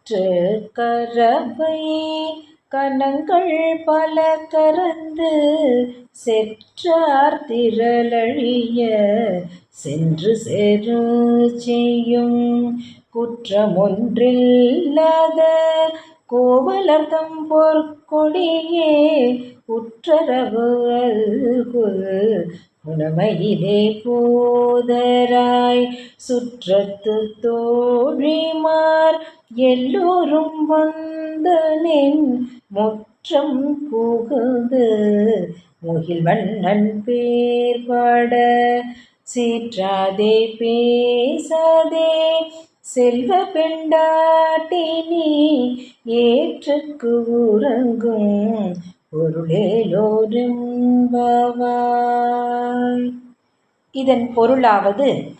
கரவை கணங்கள் பல கரந்து செற்றார் திரளழிய சென்று செரு செய்யும் குற்றமொன்றில்லாத கோவலர்தம் பொற்கொடியே உற்றரவு அல்குல் புனமையிலே போதராய் சுற்றத்து தோழிமார் எல்லோரும் வந்தனின் முற்றம் புகுந்து முகில்வண்ணன் பேர் பாட சீற்றாதே பேசாதே செல்வ பெண்டாட்டினி ஏற்றுக்கு உறங்கும் பொருளேலோரெம்பாவாய். இதன் பொருளாவது,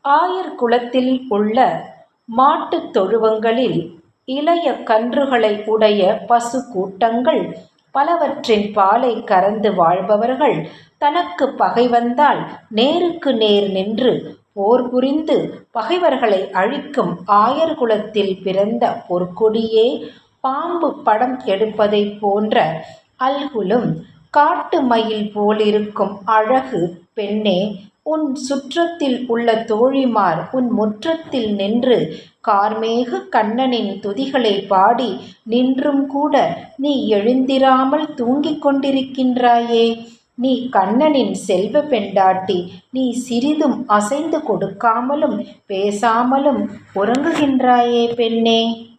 ஆயர் குலத்தில் உள்ள மாட்டுத் தொழுவங்களில் இளைய கன்றுகளை உடைய பசு கூட்டங்கள் பலவற்றின் பாலை கறந்து வாழ்பவர்கள் தனக்கு பகை வந்தால் நேருக்கு நேர் நின்று போர் புரிந்து பகைவர்களை அழிக்கும் ஆயர் குலத்தில் பிறந்த பொற்கொடியே பாம்பு படம் எடுப்பதைப் போன்ற அல்குலும் காட்டு மயில் போலிருக்கும் அழகு பெண்ணே, உன் சுற்றத்தில் உள்ள தோழிமார் உன் முற்றத்தில் நின்று கார்மேக கண்ணனின் துதிகளை பாடி நின்றும் கூட நீ எழுந்திராமல் தூங்கிக் கொண்டிருக்கின்றாயே. நீ கண்ணனின் செல்வ பெண்டாட்டி, நீ சிறிதும் அசைந்து கொடுக்காமலும் பேசாமலும் உறங்குகின்றாயே பெண்ணே.